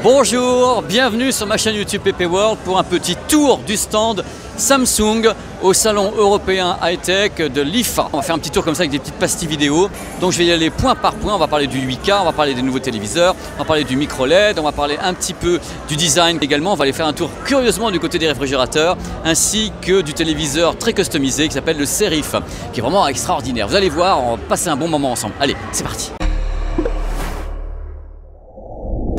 Bonjour, bienvenue sur ma chaîne YouTube PP World pour un petit tour du stand Samsung au salon européen high-tech de l'IFA. On va faire un petit tour comme ça avec des petites pastilles vidéo. Donc je vais y aller point par point, on va parler du 8K, on va parler des nouveaux téléviseurs, on va parler du micro LED, on va parler un petit peu du design également. On va aller faire un tour curieusement du côté des réfrigérateurs ainsi que du téléviseur très customisé qui s'appelle le Serif, qui est vraiment extraordinaire. Vous allez voir, on va passer un bon moment ensemble. Allez, c'est parti.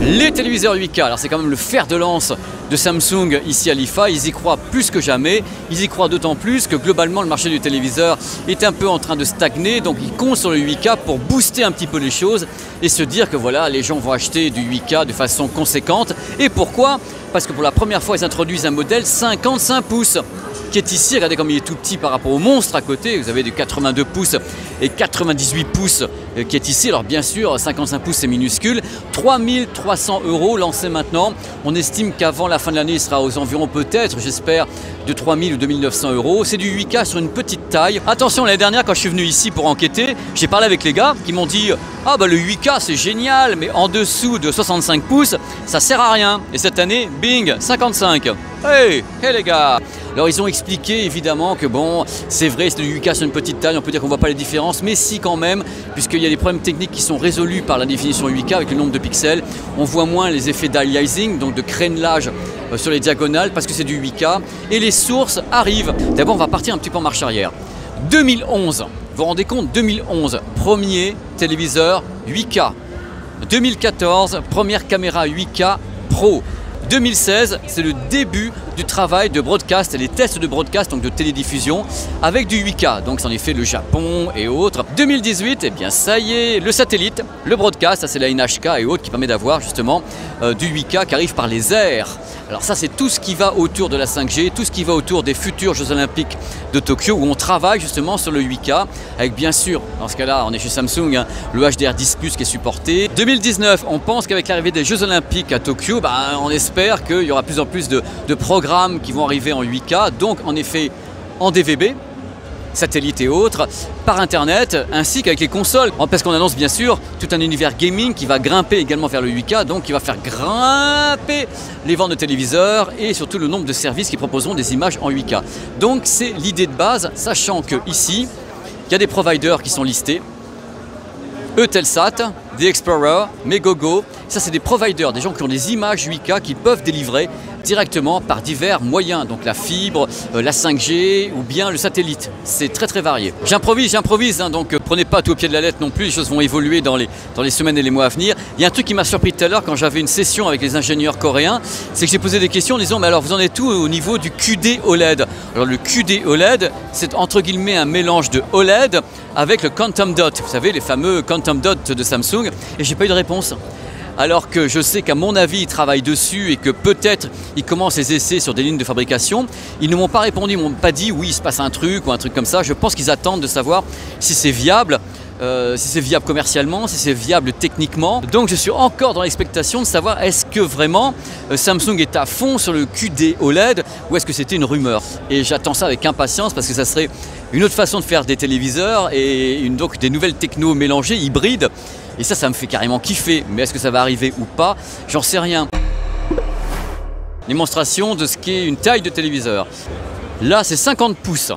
Les téléviseurs 8K, alors c'est quand même le fer de lance de Samsung ici à l'IFA, ils y croient plus que jamais, ils y croient d'autant plus que globalement le marché du téléviseur est un peu en train de stagner, donc ils comptent sur le 8K pour booster un petit peu les choses et se dire que voilà, les gens vont acheter du 8K de façon conséquente. Et pourquoi? Parce que pour la première fois ils introduisent un modèle 55 pouces qui est ici, regardez comme il est tout petit par rapport au monstre à côté, vous avez du 82 pouces et 98 pouces qui est ici, alors bien sûr 55 pouces c'est minuscule, 3300 € lancé maintenant, on estime qu'avant la fin de l'année il sera aux environs peut-être, j'espère, de 3000 ou 2900 €, c'est du 8K sur une petite taille. Attention, l'année dernière quand je suis venu ici pour enquêter, j'ai parlé avec les gars qui m'ont dit ah bah le 8K c'est génial, mais en dessous de 65 pouces ça sert à rien, et cette année, bing, 55. Hey les gars. Alors ils ont expliqué évidemment que bon, c'est vrai, c'est du 8K sur une petite taille, on peut dire qu'on ne voit pas les différences, mais si quand même, puisqu'il y a des problèmes techniques qui sont résolus par la définition 8K avec le nombre de pixels, on voit moins les effets d'aliasing, donc de crénelage sur les diagonales, parce que c'est du 8K, et les sources arrivent. D'abord on va partir un petit peu en marche arrière. 2011, vous vous rendez compte, 2011, premier téléviseur 8K. 2014, première caméra 8K Pro. 2016, c'est le début du travail de broadcast et les tests de broadcast, donc de télédiffusion avec du 8K, donc c'en est fait le Japon et autres. 2018, eh bien ça y est, le satellite, le broadcast, ça c'est la NHK et autres qui permet d'avoir justement du 8K qui arrive par les airs. Alors ça c'est tout ce qui va autour de la 5G, tout ce qui va autour des futurs Jeux Olympiques de Tokyo où on travaille justement sur le 8K avec bien sûr, dans ce cas-là on est chez Samsung, hein, le HDR10+ qui est supporté. 2019, on pense qu'avec l'arrivée des Jeux Olympiques à Tokyo, on espère qu'il y aura de plus en plus de programmes qui vont arriver en 8K, donc en effet en DVB, satellites et autres, par internet, ainsi qu'avec les consoles. Parce qu'on annonce bien sûr tout un univers gaming qui va grimper également vers le 8K, donc qui va faire grimper les ventes de téléviseurs et surtout le nombre de services qui proposeront des images en 8K. Donc c'est l'idée de base, sachant que ici, il y a des providers qui sont listés. Eutelsat, The Explorer, Megogo, ça c'est des providers, des gens qui ont des images 8K qui peuvent délivrer directement par divers moyens, donc la fibre, la 5G ou bien le satellite. C'est très varié. J'improvise, hein, donc prenez pas tout au pied de la lettre non plus, les choses vont évoluer dans les semaines et les mois à venir. Il y a un truc qui m'a surpris tout à l'heure quand j'avais une session avec les ingénieurs coréens, c'est que j'ai posé des questions en disant mais alors vous en êtes où au niveau du QD OLED? Alors le QD OLED, c'est entre guillemets un mélange de OLED avec le Quantum Dot, vous savez les fameux Quantum Dot de Samsung, et j'ai pas eu de réponse. Alors que je sais qu'à mon avis, ils travaillent dessus et que peut-être ils commencent les essais sur des lignes de fabrication. Ils ne m'ont pas répondu, ils ne m'ont pas dit oui, il se passe un truc ou un truc comme ça. Je pense qu'ils attendent de savoir si c'est viable, commercialement, si c'est viable techniquement. Donc je suis encore dans l'expectation de savoir est-ce que vraiment Samsung est à fond sur le QD OLED ou est-ce que c'était une rumeur. Et j'attends ça avec impatience parce que ça serait une autre façon de faire des téléviseurs et donc des nouvelles technos mélangées, hybrides. Et ça me fait carrément kiffer. Mais est-ce que ça va arriver ou pas? J'en sais rien. Démonstration de ce qu'est une taille de téléviseur. Là, c'est 50 pouces.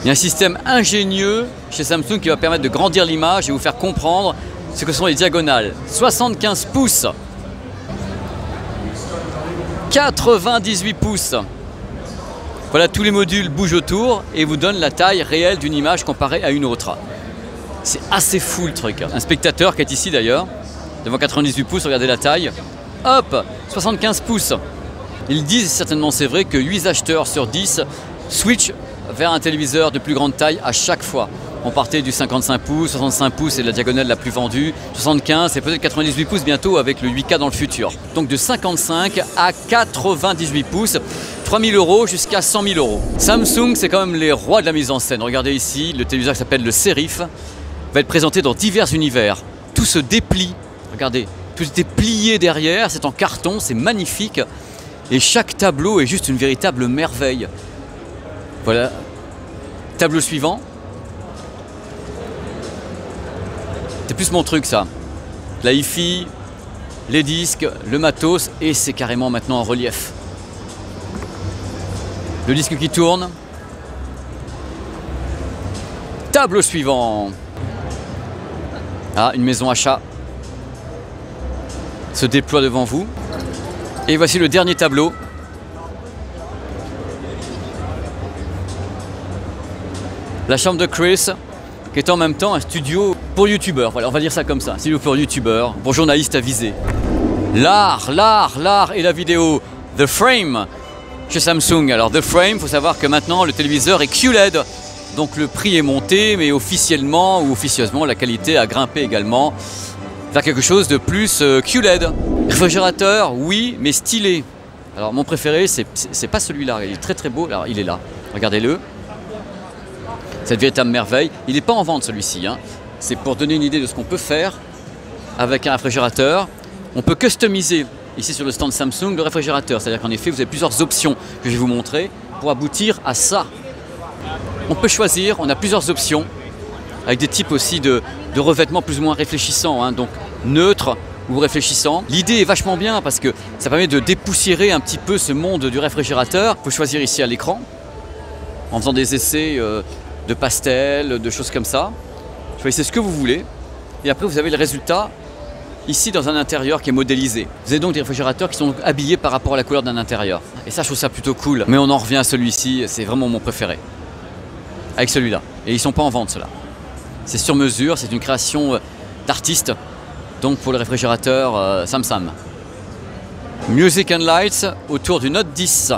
Il y a un système ingénieux chez Samsung qui va permettre de grandir l'image et vous faire comprendre ce que sont les diagonales. 75 pouces. 98 pouces. Voilà, tous les modules bougent autour et vous donnent la taille réelle d'une image comparée à une autre. C'est assez fou le truc. Un spectateur qui est ici d'ailleurs, devant 98 pouces, regardez la taille. Hop, 75 pouces. Ils disent, certainement c'est vrai, que 8 acheteurs sur 10 switchent vers un téléviseur de plus grande taille à chaque fois. On partait du 55 pouces, 65 pouces c'est la diagonale la plus vendue, 75 et peut-être 98 pouces bientôt avec le 8K dans le futur. Donc de 55 à 98 pouces, 3000 € jusqu'à 100 000 €. Samsung, c'est quand même les rois de la mise en scène. Regardez ici, le téléviseur qui s'appelle le Serif va être présenté dans divers univers. Tout se déplie, regardez, tout est plié derrière, c'est en carton, c'est magnifique. Et chaque tableau est juste une véritable merveille. Voilà, tableau suivant. C'est plus mon truc ça. La hi-fi, les disques, le matos, et c'est carrément maintenant en relief. Le disque qui tourne. Tableau suivant. Ah, une maison à chat se déploie devant vous. Et voici le dernier tableau. La chambre de Chris, qui est en même temps un studio pour youtubeurs. Voilà, on va dire ça comme ça. Un studio pour youtubeurs, pour journalistes avisés. L'art et la vidéo. The Frame chez Samsung. Alors The Frame, il faut savoir que maintenant le téléviseur est QLED. Donc le prix est monté, mais officiellement ou officieusement, la qualité a grimpé également vers quelque chose de plus QLED. Réfrigérateur, oui, mais stylé. Alors mon préféré, c'est pas celui-là, il est très très beau. Alors il est là, regardez-le. Cette véritable merveille. Il n'est pas en vente celui-ci, hein. C'est pour donner une idée de ce qu'on peut faire avec un réfrigérateur. On peut customiser ici sur le stand Samsung le réfrigérateur. C'est-à-dire qu'en effet, vous avez plusieurs options que je vais vous montrer pour aboutir à ça. On peut choisir, on a plusieurs options, avec des types aussi de revêtements plus ou moins réfléchissants, hein, donc neutre ou réfléchissant. L'idée est vachement bien parce que ça permet de dépoussiérer un petit peu ce monde du réfrigérateur. Il faut choisir ici à l'écran, en faisant des essais de pastel, de choses comme ça. Choisissez ce que vous voulez, et après vous avez le résultat ici dans un intérieur qui est modélisé. Vous avez donc des réfrigérateurs qui sont habillés par rapport à la couleur d'un intérieur. Et ça, je trouve ça plutôt cool. Mais on en revient à celui-ci, c'est vraiment mon préféré. Avec celui-là. Et ils ne sont pas en vente, ceux-là. C'est sur mesure, c'est une création d'artiste, donc pour le réfrigérateur Samsung. Music and Lights autour du Note 10.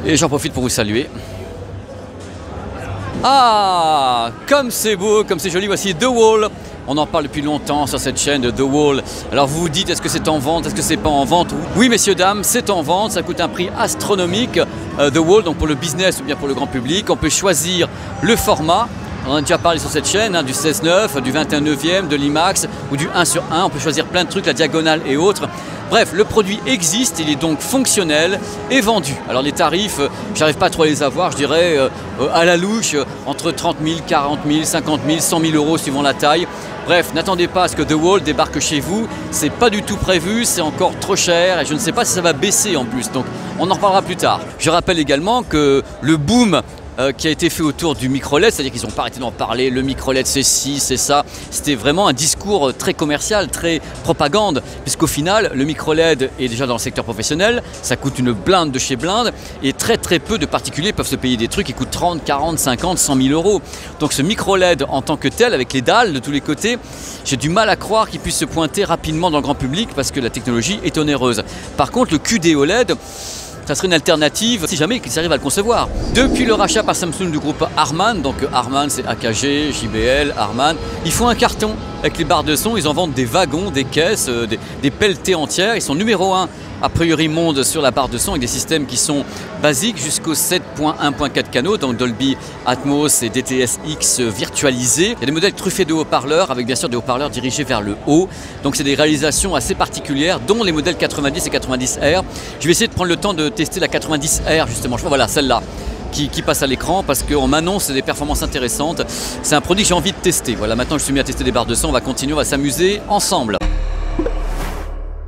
Et j'en profite pour vous saluer. Ah, comme c'est beau, comme c'est joli, voici The Wall. On en parle depuis longtemps sur cette chaîne de The Wall. Alors vous vous dites, est-ce que c'est en vente, est-ce que c'est pas en vente? Oui messieurs, dames, c'est en vente, ça coûte un prix astronomique. The Wall, donc pour le business ou bien pour le grand public, on peut choisir le format. On en a déjà parlé sur cette chaîne, hein, du 16:9, du 21/9, de l'IMAX ou du 1/1. On peut choisir plein de trucs, la diagonale et autres. Bref, le produit existe, il est donc fonctionnel et vendu. Alors les tarifs, j'arrive pas trop à les avoir, je dirais à la louche, entre 30 000, 40 000, 50 000, 100 000 euros suivant la taille. Bref, n'attendez pas à ce que The Wall débarque chez vous, c'est pas du tout prévu, c'est encore trop cher et je ne sais pas si ça va baisser en plus, donc on en reparlera plus tard. Je rappelle également que le boom qui a été fait autour du micro-LED, c'est-à-dire qu'ils n'ont pas arrêté d'en parler, le micro-LED c'est ci, c'est ça, c'était vraiment un discours très commercial, très propagande, puisqu'au final, le micro-LED est déjà dans le secteur professionnel, ça coûte une blinde de chez blinde, et très très peu de particuliers peuvent se payer des trucs qui coûtent 30, 40, 50, 100 000 euros. Donc ce micro-LED en tant que tel, avec les dalles de tous les côtés, j'ai du mal à croire qu'il puisse se pointer rapidement dans le grand public, parce que la technologie est onéreuse. Par contre, le QD-OLED, ça serait une alternative si jamais ils arrivent à le concevoir. Depuis le rachat par Samsung du groupe Harman, donc Harman c'est AKG, JBL, Harman, ils font un carton avec les barres de son, ils en vendent des wagons, des caisses, des pelletées entières, ils sont numéro 1 a priori monde sur la barre de son avec des systèmes qui sont basiques jusqu'au 7.1.4 canaux, donc Dolby Atmos et DTS-X virtualisés. Il y a des modèles truffés de haut-parleurs avec bien sûr des haut-parleurs dirigés vers le haut. Donc c'est des réalisations assez particulières dont les modèles 90 et 90R. Je vais essayer de prendre le temps de tester la 90R justement. Je vois voilà celle-là qui passe à l'écran parce qu'on m'annonce des performances intéressantes. C'est un produit que j'ai envie de tester. Voilà, maintenant je suis mis à tester des barres de son, on va continuer, on va s'amuser ensemble.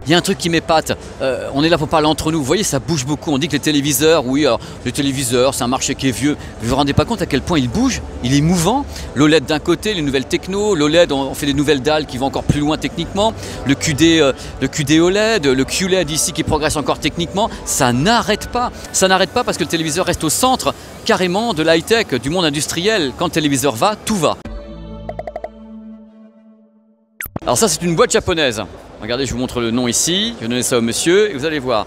Il y a un truc qui m'épate, on est là pour parler entre nous, vous voyez ça bouge beaucoup, on dit que les téléviseurs, oui alors le téléviseur c'est un marché qui est vieux, vous vous rendez pas compte à quel point il bouge, il est mouvant, l'OLED d'un côté, les nouvelles techno, l'OLED on fait des nouvelles dalles qui vont encore plus loin techniquement, le QD OLED, le QLED ici qui progresse encore techniquement, ça n'arrête pas parce que le téléviseur reste au centre carrément de l'high-tech, du monde industriel, quand le téléviseur va, tout va. Alors ça c'est une boîte japonaise. Regardez, je vous montre le nom ici, je vais donner ça au monsieur et vous allez voir.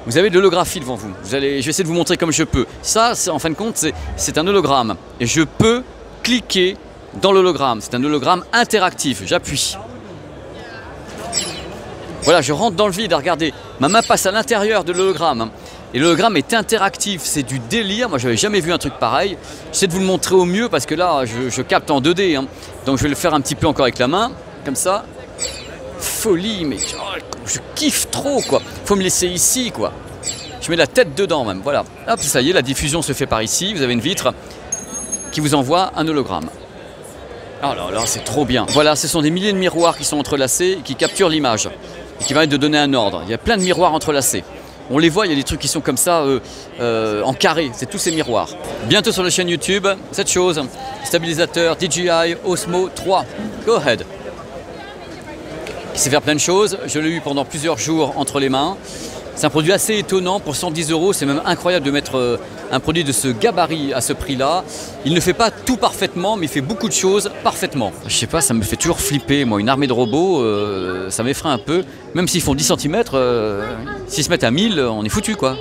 Vous avez de l'holographie devant vous. Je vais essayer de vous montrer comme je peux. Ça, en fin de compte, c'est un hologramme. Et je peux cliquer dans l'hologramme. C'est un hologramme interactif. J'appuie. Voilà, je rentre dans le vide. Regardez, ma main passe à l'intérieur de l'hologramme. Et l'hologramme est interactif. C'est du délire. Moi, je n'avais jamais vu un truc pareil. J'essaie de vous le montrer au mieux parce que là, je capte en 2D. Hein. Donc, je vais le faire un petit peu encore avec la main. Comme ça. Folie, mais je kiffe trop quoi. Faut me laisser ici quoi. Je mets la tête dedans même, voilà. Hop, ça y est, la diffusion se fait par ici. Vous avez une vitre qui vous envoie un hologramme. Oh là là, c'est trop bien. Voilà, ce sont des milliers de miroirs qui sont entrelacés, qui capturent l'image et qui permettent de donner un ordre. Il y a plein de miroirs entrelacés. On les voit, il y a des trucs qui sont comme ça en carré, c'est tous ces miroirs. Bientôt sur la chaîne YouTube, cette chose, stabilisateur DJI Osmo 3. Go ahead. Il sait faire plein de choses, je l'ai eu pendant plusieurs jours entre les mains. C'est un produit assez étonnant pour 110 €, c'est même incroyable de mettre un produit de ce gabarit à ce prix-là. Il ne fait pas tout parfaitement, mais il fait beaucoup de choses parfaitement. Je sais pas, ça me fait toujours flipper, moi, une armée de robots, ça m'effraie un peu. Même s'ils font 10 cm, s'ils se mettent à 1000, on est foutu quoi.